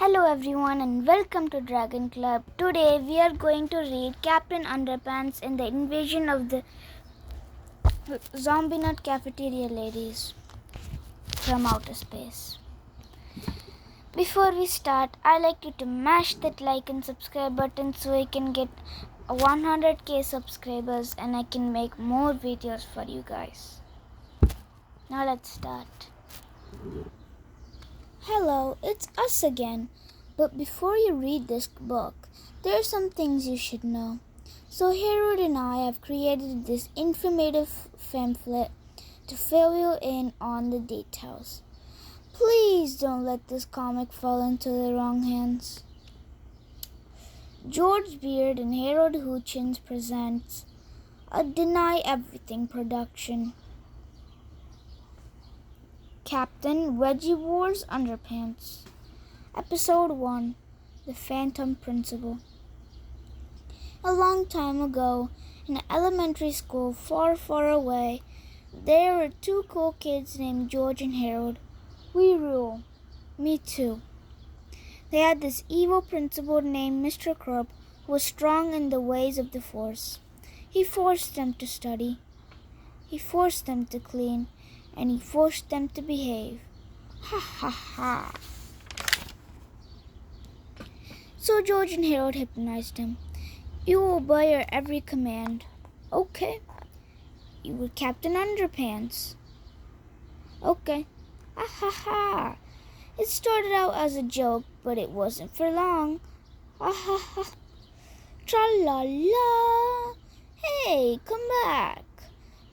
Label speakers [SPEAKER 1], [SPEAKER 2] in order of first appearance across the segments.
[SPEAKER 1] Hello everyone and welcome to Dragon Club. Today we are going to read Captain Underpants in the Invasion of the Zombie Nut Cafeteria Ladies from Outer Space. Before we start, I'd like you to mash that like and subscribe button so I can get 100k subscribers and I can make more videos for you guys. Now let's start. Hello, it's us again. But before you read this book, there are some things you should know. So Harold and I have created this informative pamphlet to fill you in on the details. Please don't let this comic fall into the wrong hands. George Beard and Harold Hutchins presents a Deny Everything production. Captain Wedgie Wars Underpants. Episode 1. The Phantom Principal. A long time ago, in an elementary school far, far away, there were two cool kids named George and Harold. We rule. Me too. They had this evil principal named Mr. Krupp who was strong in the ways of the Force. He forced them to study. He forced them to clean. And he forced them to behave. Ha ha ha. So George and Harold hypnotized him. You will obey our every command. Okay. You were Captain Underpants. Okay. Ha ha ha. It started out as a joke, but it wasn't for long. Ha ha ha. Tra-la-la. Hey, come back.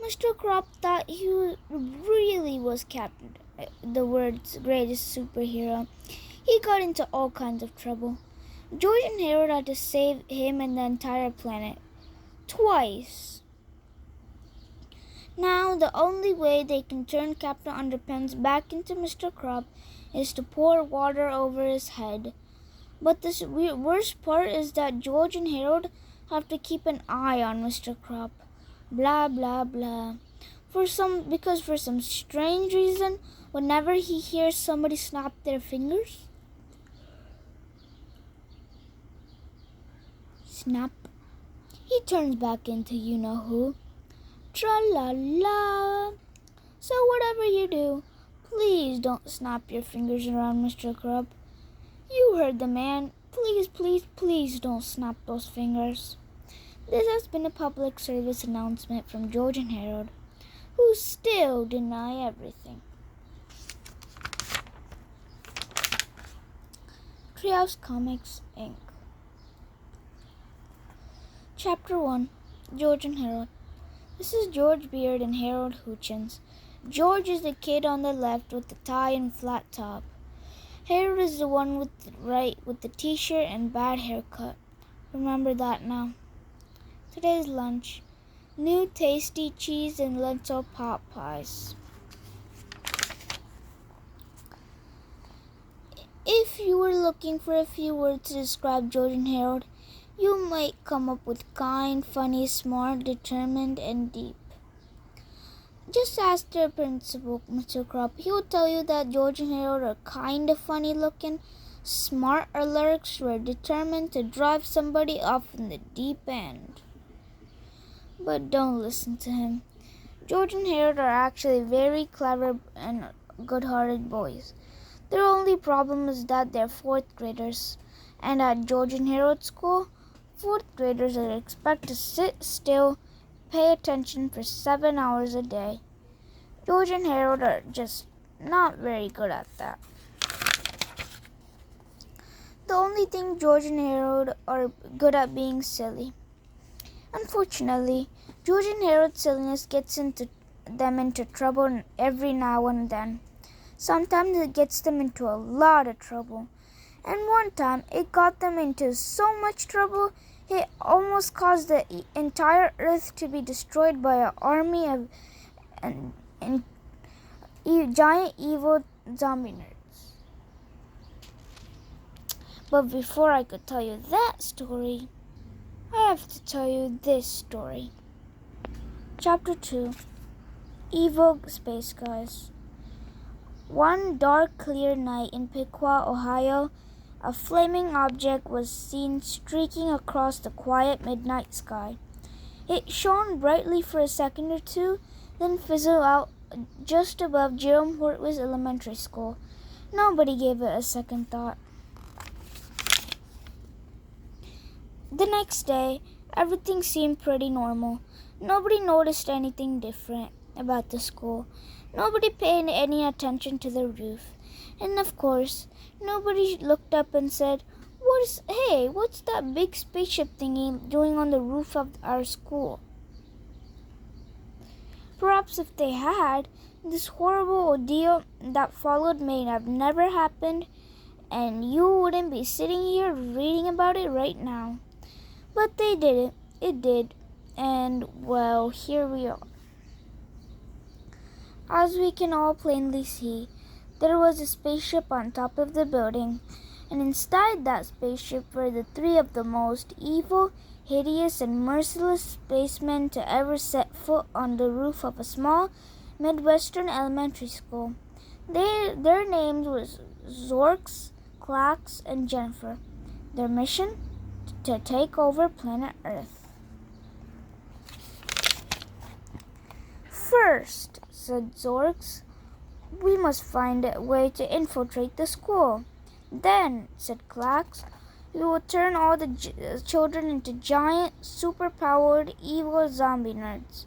[SPEAKER 1] Mr. Krupp thought he really was Captain, the world's greatest superhero. He got into all kinds of trouble. George and Harold had to save him and the entire planet. Twice. Now, the only way they can turn Captain Underpants back into Mr. Krupp is to pour water over his head. But the worst part is that George and Harold have to keep an eye on Mr. Krupp. Blah, blah, blah. Because for some strange reason, whenever he hears somebody snap their fingers, snap, he turns back into you-know-who. Tra-la-la. So whatever you do, please don't snap your fingers around Mr. Krupp. You heard the man. Please, please, please don't snap those fingers. This has been a public service announcement from George and Harold, who still deny everything. Treehouse Comics, Inc. Chapter 1. George and Harold. This is George Beard and Harold Hutchins. George is the kid on the left with the tie and flat top. Harold is the one with the right with the t-shirt and bad haircut. Remember that now. Today's lunch. New tasty cheese and lentil pot pies. If you were looking for a few words to describe George and Harold, you might come up with kind, funny, smart, determined, and deep. Just ask their principal, Mr. Krupp. He will tell you that George and Harold are kind of funny looking, smart alerts who are determined to drive somebody off in the deep end. But don't listen to him. George and Harold are actually very clever and good-hearted boys. Their only problem is that they're fourth graders. And at George and Harold school, fourth graders are expected to sit still, pay attention for 7 hours a day. George and Harold are just not very good at that. The only thing George and Harold are good at being silly. Unfortunately, George and Harold's silliness gets them into trouble every now and then. Sometimes it gets them into a lot of trouble. And one time, it got them into so much trouble, it almost caused the entire Earth to be destroyed by an army of giant evil zombie nerds. But before I could tell you that story, I have to tell you this story. Chapter 2. Evil Space Guys. One dark, clear night in Piqua, Ohio, a flaming object was seen streaking across the quiet midnight sky. It shone brightly for a second or two, then fizzled out just above Jerome Hortway's elementary school. Nobody gave it a second thought. The next day, everything seemed pretty normal. Nobody noticed anything different about the school. Nobody paid any attention to the roof. And of course, nobody looked up and said, what's that big spaceship thingy doing on the roof of our school? Perhaps if they had, this horrible ordeal that followed may have never happened, and you wouldn't be sitting here reading about it right now. But they didn't. It did. And, well, here we are. As we can all plainly see, there was a spaceship on top of the building, and inside that spaceship were the three of the most evil, hideous, and merciless spacemen to ever set foot on the roof of a small Midwestern elementary school. Their names were Zorks, Clax, and Jennifer. Their mission? To take over planet Earth. First, said Zorks, we must find a way to infiltrate the school. Then, said Clax, we will turn all the children into giant, super-powered, evil zombie nerds.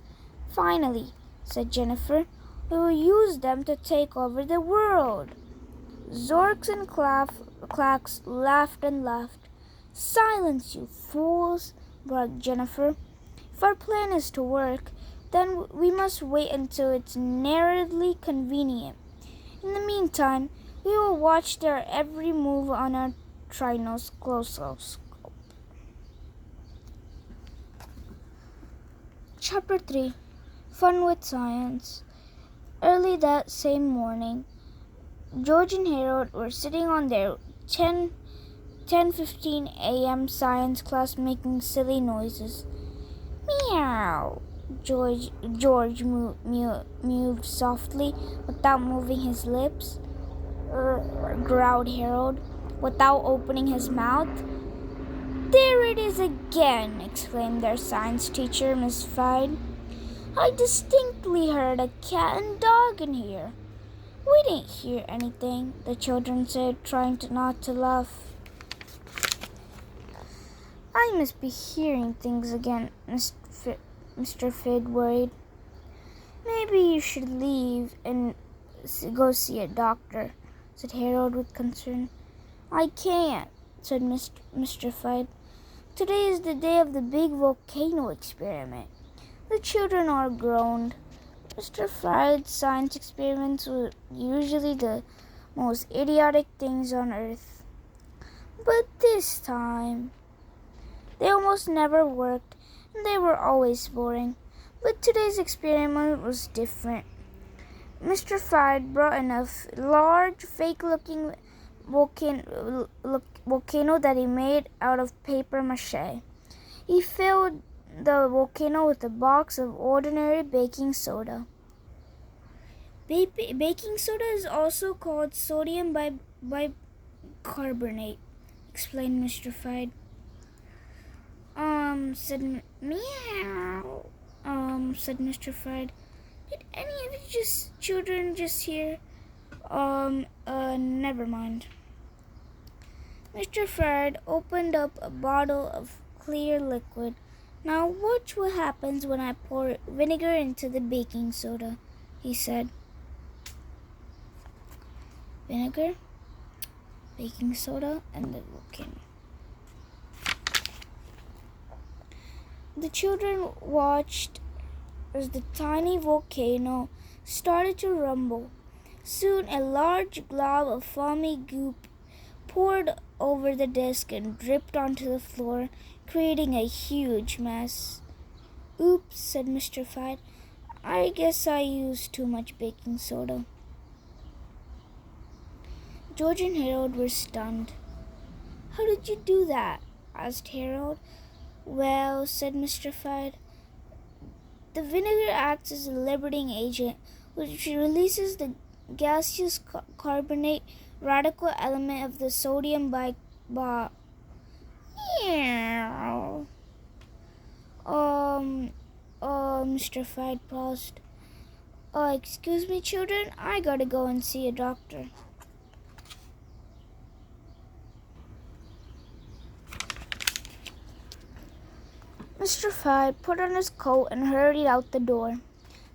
[SPEAKER 1] Finally, said Jennifer, we will use them to take over the world. Zorks and Clax laughed and laughed. Silence, you fools, barked Jennifer. If our plan is to work, then we must wait until it's narrowly convenient. In the meantime, we will watch their every move on our trinoscope. Chapter 3. Fun with Science. Early that same morning, George and Harold were sitting on their 10:15 a.m. science class making silly noises. Meow! George mewed softly without moving his lips. Growled Harold without opening his mouth. There it is again! Exclaimed their science teacher, Miss Fyde. I distinctly heard a cat and dog in here. We didn't hear anything, the children said, trying not to laugh. I must be hearing things again, Mr. Fid worried. Maybe you should leave and go see a doctor, said Harold with concern. I can't, said Mr. Fid. Today is the day of the big volcano experiment. The children are groaned. Mr. Fid's science experiments were usually the most idiotic things on earth. But this time, they almost never worked, and they were always boring. But today's experiment was different. Mr. Fyde brought in a large, fake-looking volcano that he made out of paper mache. He filled the volcano with a box of ordinary baking soda. Baking soda is also called sodium bicarbonate, explained Mr. Fyde. Said meow. Said Mr. Fyde. Did any of you children just hear? Never mind. Mr. Fyde opened up a bottle of clear liquid. Now watch what happens when I pour vinegar into the baking soda, he said. Vinegar, baking soda, and the volcano. The children watched as the tiny volcano started to rumble. Soon a large glob of foamy goop poured over the desk and dripped onto the floor, creating a huge mess. Oops, said Mr. Fyde. I guess I used too much baking soda. George and Harold were stunned. How did you do that? Asked Harold. Well, said Mr. Fyde, the vinegar acts as a liberating agent, which releases the gaseous carbonate radical element of the sodium But, meow. Um, Mr. Fried paused. Excuse me, children, I gotta go and see a doctor. Mr. Fried put on his coat and hurried out the door.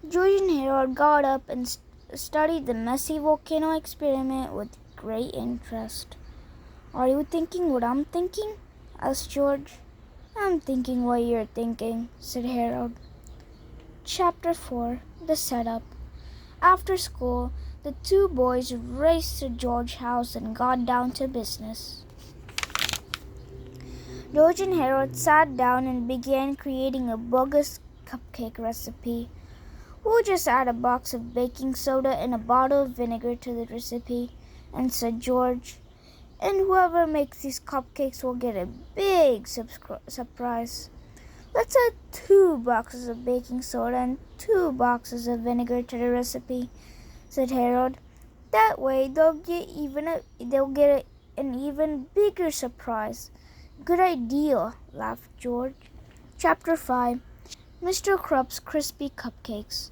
[SPEAKER 1] George and Harold got up and studied the messy volcano experiment with great interest. Are you thinking what I'm thinking? Asked George. I'm thinking what you're thinking, said Harold. Chapter 4. The Setup. After school, the two boys raced to George's house and got down to business. George and Harold sat down and began creating a bogus cupcake recipe. We'll just add a box of baking soda and a bottle of vinegar to the recipe, and said George. And whoever makes these cupcakes will get a big surprise. Let's add 2 boxes of baking soda and 2 boxes of vinegar to the recipe, said Harold. That way they'll get an even bigger surprise. Good idea, laughed George. Chapter 5. Mr. Krup's Crispy Cupcakes.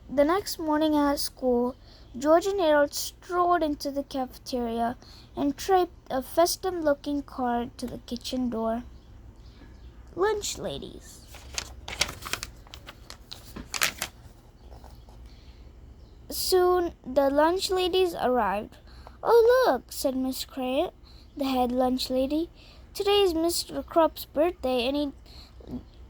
[SPEAKER 1] The next morning at school, George and Harold strolled into the cafeteria and traced a festive-looking card to the kitchen door. Lunch ladies. Soon the lunch ladies arrived. Oh, look, said Miss Crate, the head lunch lady. Today is Mr. Krup's birthday, and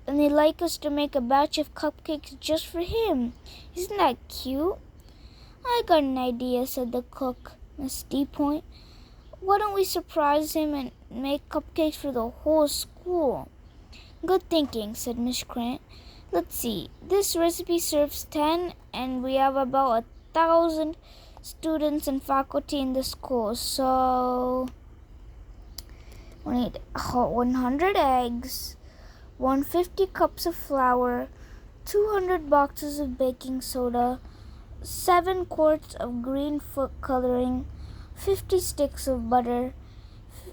[SPEAKER 1] they'd like us to make a batch of cupcakes just for him. Isn't that cute? I got an idea, said the cook, Miss D-Point. Why don't we surprise him and make cupcakes for the whole school? Good thinking, said Miss Crate. Let's see. This recipe serves 10, and we have about 1,000 students and faculty in the school. So we need 100 eggs, 150 cups of flour, 200 boxes of baking soda, 7 quarts of green food coloring, 50 sticks of butter,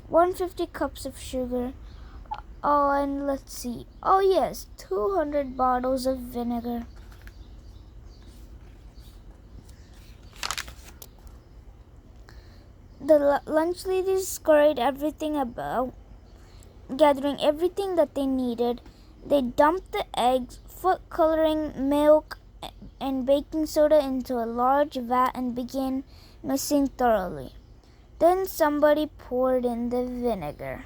[SPEAKER 1] 150 cups of sugar. Oh, and let's see. Oh, yes, 200 bottles of vinegar. The lunch ladies scurried gathering everything that they needed. They dumped the eggs, food coloring, milk, and baking soda into a large vat and began mixing thoroughly. Then somebody poured in the vinegar.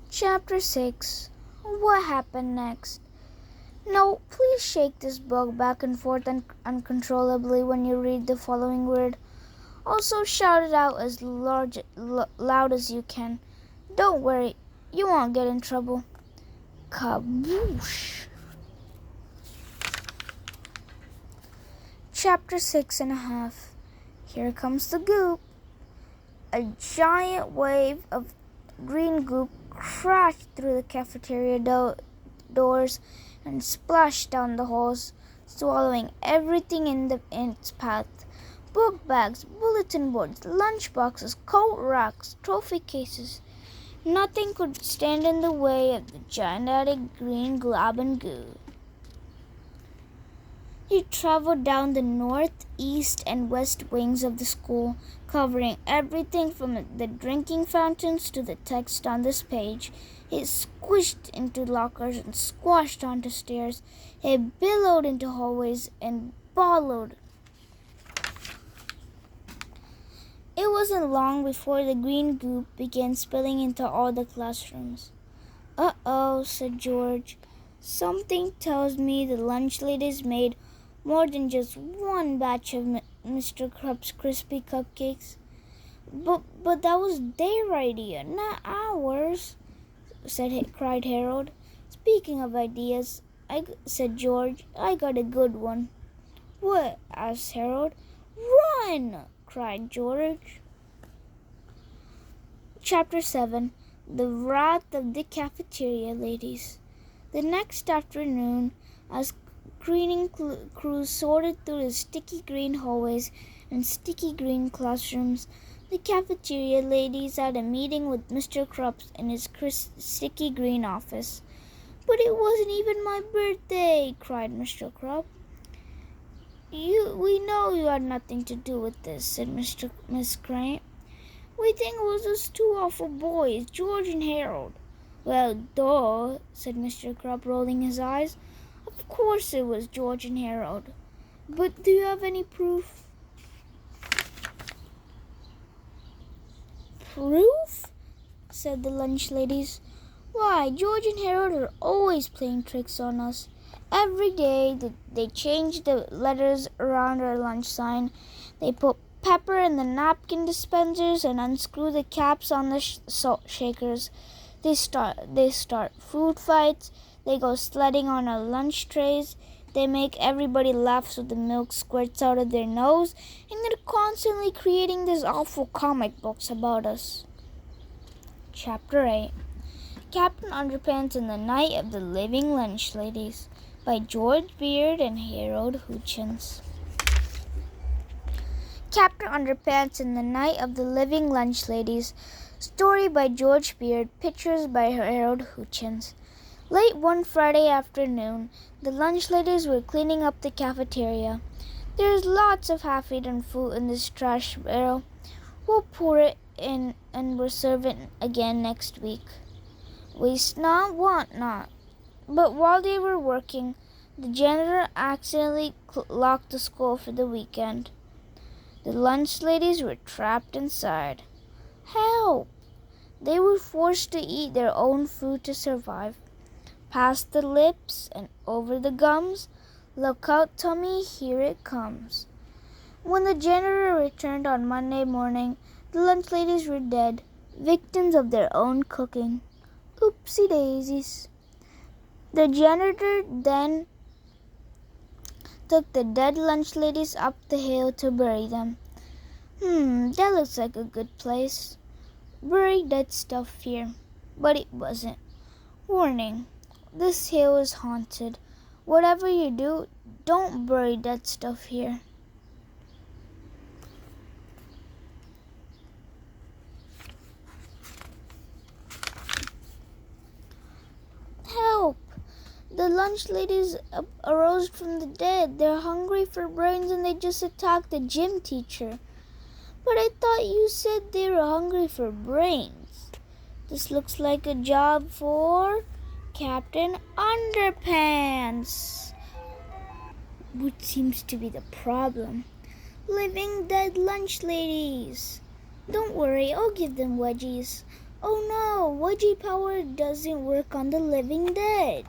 [SPEAKER 1] Chapter 6. What happened next? No, please shake this book back and forth uncontrollably when you read the following word. Also shout it out as loud as you can. Don't worry, you won't get in trouble. Kaboosh! Chapter 6.5. Here comes the goop. A giant wave of green goop crashed through the cafeteria doors and splashed down the halls, swallowing everything in its path. Book bags, bulletin boards, lunch boxes, coat racks, trophy cases. Nothing could stand in the way of the gigantic green glob and goo. He traveled down the north, east, and west wings of the school, covering everything from the drinking fountains to the text on this page. It squished into lockers and squashed onto stairs. It billowed into hallways and bellowed. It wasn't long before the green goop began spilling into all the classrooms. Uh-oh, said George. Something tells me the lunch ladies made more than just one batch of Mr. Krup's crispy cupcakes. But that was their idea, not ours, cried Harold. Speaking of ideas, said George, I got a good one. What? Asked Harold. Run! Cried George. Chapter 7. The Wrath of the Cafeteria Ladies. The next afternoon, as cleaning crews sorted through the sticky green hallways and sticky green classrooms, The cafeteria ladies had a meeting with Mr. Krupps in his sticky green office. "But it wasn't even my birthday," cried Mr. Krupp. "We know you had nothing to do with this," said Miss Crane. "We think it was those two awful boys, George and Harold." "Well, duh," said Mr. Krupp, rolling his eyes. "Of course it was George and Harold. But do you have any proof?" "Proof?" said the lunch ladies. "Why, George and Harold are always playing tricks on us. Every day they change the letters around our lunch sign. They put pepper in the napkin dispensers and unscrew the caps on the salt shakers. They start food fights. They go sledding on our lunch trays. They make everybody laugh so the milk squirts out of their nose. And they're constantly creating these awful comic books about us." Chapter 8. Captain Underpants and the Night of the Living Lunch Ladies by George Beard and Harold Hutchins. Captain Underpants and the Night of the Living Lunch Ladies. Story by George Beard. Pictures by Harold Hutchins. Late one Friday afternoon, the lunch ladies were cleaning up the cafeteria. "There's lots of half-eaten food in this trash barrel. We'll pour it in and we'll serve it again next week. Waste not, want not." But while they were working, the janitor accidentally locked the school for the weekend. The lunch ladies were trapped inside. Help! They were forced to eat their own food to survive. Past the lips and over the gums. Look out, tummy, here it comes. When the janitor returned on Monday morning, the lunch ladies were dead, victims of their own cooking. Oopsie daisies. The janitor then took the dead lunch ladies up the hill to bury them. That looks like a good place. Bury dead stuff here. But it wasn't. Warning. This hill is haunted. Whatever you do, don't bury dead stuff here. Help! The lunch ladies arose from the dead. They're hungry for brains and they just attacked the gym teacher. But I thought you said they were hungry for brains. This looks like a job for Captain Underpants. What seems to be the problem? Living dead lunch ladies. Don't worry, I'll give them wedgies. Oh no, wedgie power doesn't work on the living dead.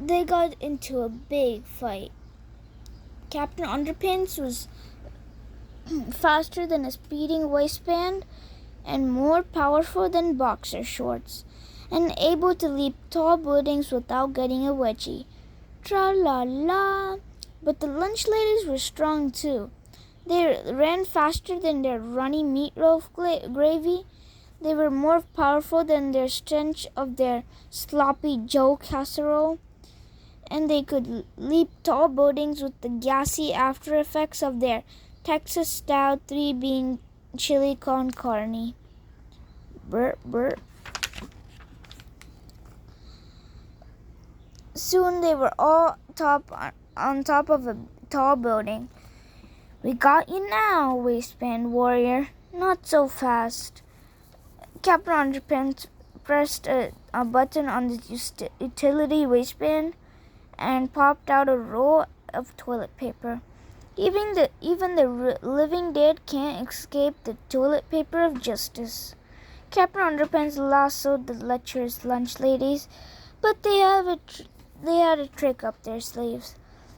[SPEAKER 1] They got into a big fight. Captain Underpants was faster than a speeding waistband and more powerful than boxer shorts, and able to leap tall buildings without getting a wedgie. Tra-la-la! But the lunch ladies were strong too. They ran faster than their runny meatloaf gravy. They were more powerful than their stench of their sloppy Joe casserole. And they could leap tall buildings with the gassy after effects of their Texas-style 3-bean chili con carne. Burp, burp. Soon they were all on top of a tall building. We got you now, waistband warrior. Not so fast. Captain Underpants pressed a button on the utility waistband and popped out a roll of toilet paper. Even the living dead can't escape the toilet paper of justice. Captain Underpants lassoed the lecherous lunch ladies, but they had a trick up their sleeves.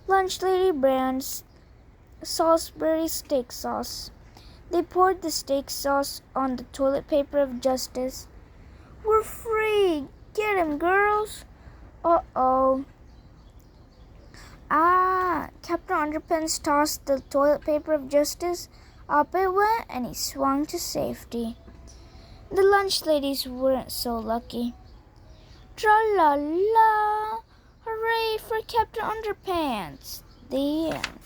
[SPEAKER 1] Lunch lady brand Salisbury steak sauce. They poured the steak sauce on the toilet paper of justice. We're free! Get 'em, girls! Uh-oh. Captain Underpants tossed the toilet paper of justice. Up it went, and he swung to safety. The lunch ladies weren't so lucky. Tra-la-la! Hooray for Captain Underpants! The end.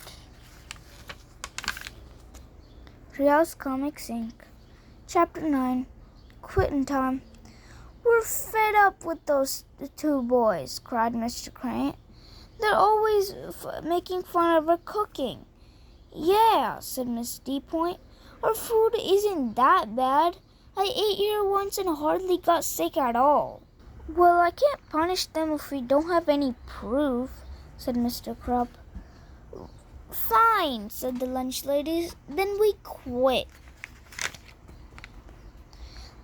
[SPEAKER 1] Treehouse Comics Inc. Chapter 9. Quitting Time. "We're fed up with those two boys," cried Mr. Crane. "They're always making fun of our cooking." "Yeah," said Miss D-Point. "Our food isn't that bad. I ate here once and hardly got sick at all." "Well, I can't punish them if we don't have any proof," said Mr. Krupp. "Fine," said the lunch ladies. "Then we quit."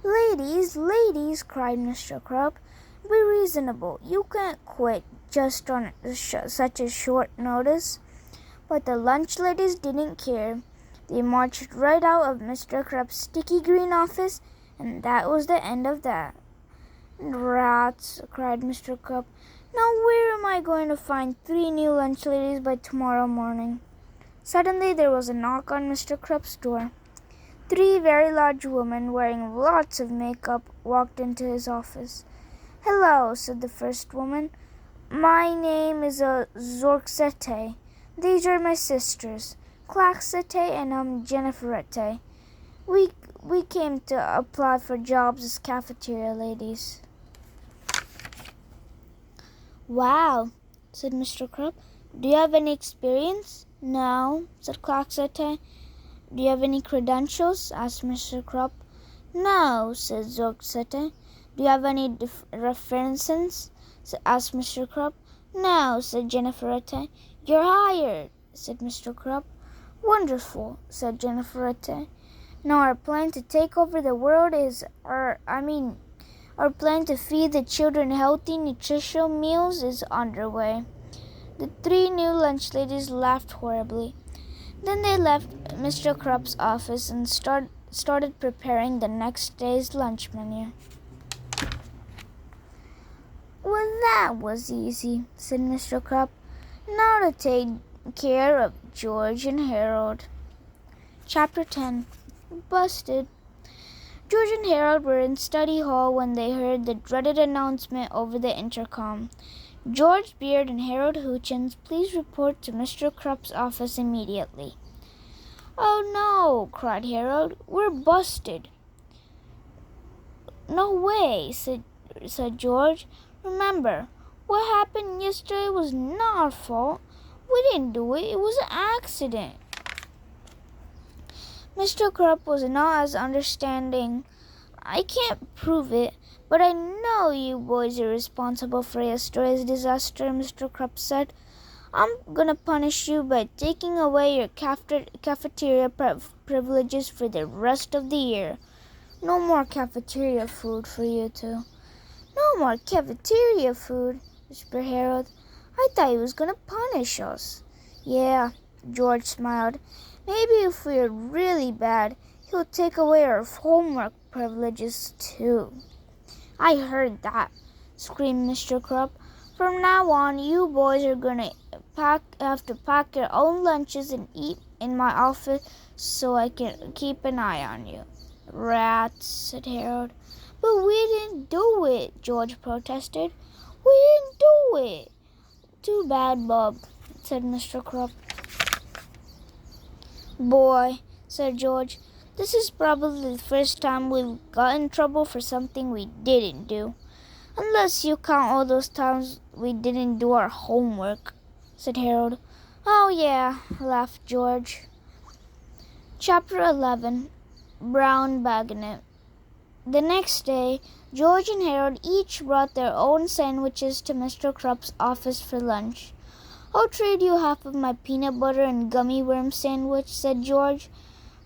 [SPEAKER 1] Ladies, cried Mr. Krupp. "Be reasonable. You can't quit just on such a short notice." But the lunch ladies didn't care. They marched right out of Mr. Krupp's sticky green office, and that was the end of that. "Rats," cried Mr. Krupp. "Now where am I going to find 3 new lunch ladies by tomorrow morning?" Suddenly there was a knock on Mr. Krupp's door. 3 very large women wearing lots of makeup walked into his office. "Hello," said the first woman. "My name is Zorksete. These are my sisters, Claxete and Jenniferette. We came to apply for jobs as cafeteria ladies." "Wow," said Mr. Krupp. "Do you have any experience?" "No," said Claxete. "Do you have any credentials?" asked Mr. Krupp. "No," said Zorksete. "Do you have any references?" asked Mr. Krupp. "No," said Jenniferette. "You're hired," said Mr. Krupp. "Wonderful," said Jenniferette. "Now our plan to take over the world is our plan to feed the children healthy, nutritious meals is underway." The 3 new lunch ladies laughed horribly. Then they left Mr. Krupp's office and started preparing the next day's lunch menu. "Well, that was easy," said Mr. Krupp. "Now to take care of George and Harold." Chapter 10. Busted. George and Harold were in study hall when they heard the dreaded announcement over the intercom. "George Beard and Harold Hutchins, please report to Mr. Krupp's office immediately." "Oh no," cried Harold. "We're busted." "No way," said George. "Remember, what happened yesterday was not our fault. We didn't do it. It was an accident." Mr. Krupp was not as understanding. "I can't prove it, but I know you boys are responsible for yesterday's disaster," Mr. Krupp said. "I'm gonna punish you by taking away your cafeteria privileges for the rest of the year. No more cafeteria food for you two." "No more cafeteria food," whispered Harold. "I thought he was gonna punish us." "Yeah," George smiled. "Maybe if we're really bad, he'll take away our homework privileges too." "I heard that," screamed Mr. Krupp. "From now on, you boys are gonna have to pack your own lunches and eat in my office so I can keep an eye on you." "Rats," said Harold. "But we didn't do it," George protested. "We didn't do it." "Too bad, Bob," said Mr. Krupp. "Boy," said George, "this is probably the first time we've got in trouble for something we didn't do. Unless you count all those times we didn't do our homework," said Harold. "Oh yeah," laughed George. Chapter 11. Brown Bagnet. The next day, George and Harold each brought their own sandwiches to Mr. Krupp's office for lunch. "I'll trade you half of my peanut butter and gummy worm sandwich," said George,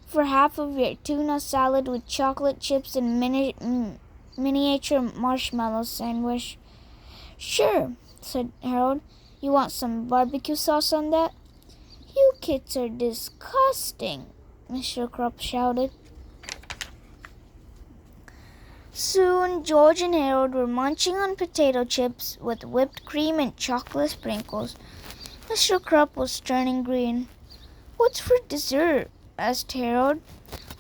[SPEAKER 1] "for half of your tuna salad with chocolate chips and miniature marshmallow sandwich." "Sure," said Harold. "You want some barbecue sauce on that?" "You kids are disgusting," Mr. Krupp shouted. Soon George and Harold were munching on potato chips with whipped cream and chocolate sprinkles. Mr. Krupp was turning green. "What's for dessert?" asked Harold.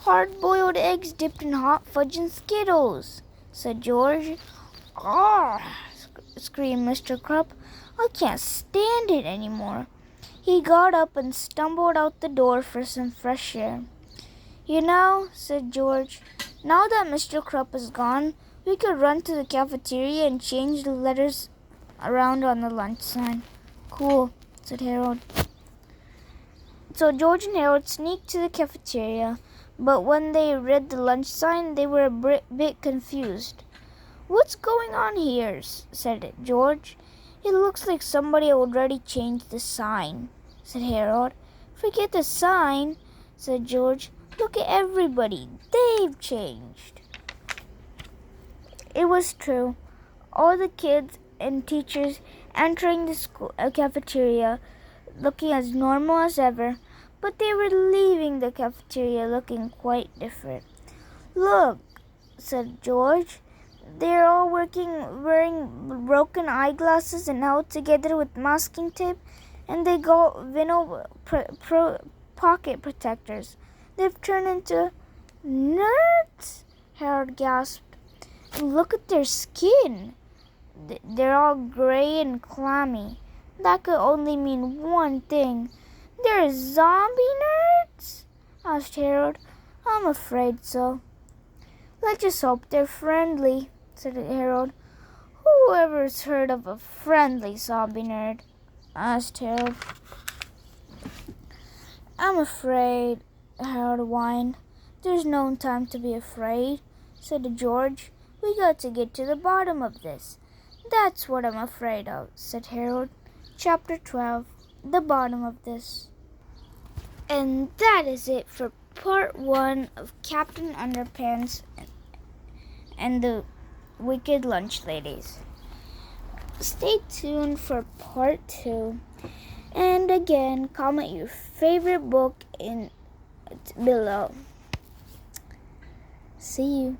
[SPEAKER 1] "Hard-boiled eggs dipped in hot fudge and Skittles," said George. "Arr!" screamed Mr. Krupp. "I can't stand it anymore." He got up and stumbled out the door for some fresh air. You know, said George, now that Mr. Krupp is gone, we could run to the cafeteria and change the letters around on the lunch sign. Cool, said Harold. So George and Harold sneaked to the cafeteria, but when they read the lunch sign, they were a bit confused. What's going on here? Said George. It looks like somebody already changed the sign, said Harold. Forget the sign, said George. Look at everybody. They've changed. It was true. All the kids and teachers entering the school cafeteria looking as normal as ever, but they were leaving the cafeteria looking quite different. Look, said George. They're all wearing broken eyeglasses and held together with masking tape, and they got vinyl pocket protectors. They've turned into nerds, Harold gasped. And look at their skin. They're all gray and clammy. That could only mean one thing. They're zombie nerds? Asked Harold. I'm afraid so. Let's just hope they're friendly, said Harold. Whoever's heard of a friendly zombie nerd? Asked Harold. I'm afraid, Harold whined. There's no time to be afraid, said George. We got to get to the bottom of this. That's what I'm afraid of, said Harold. Chapter 12, The Bottom of This. And that is it for part 1 of Captain Underpants and the Wicked Lunch Ladies. Stay tuned for part 2. And again, comment your favorite book in below. See you.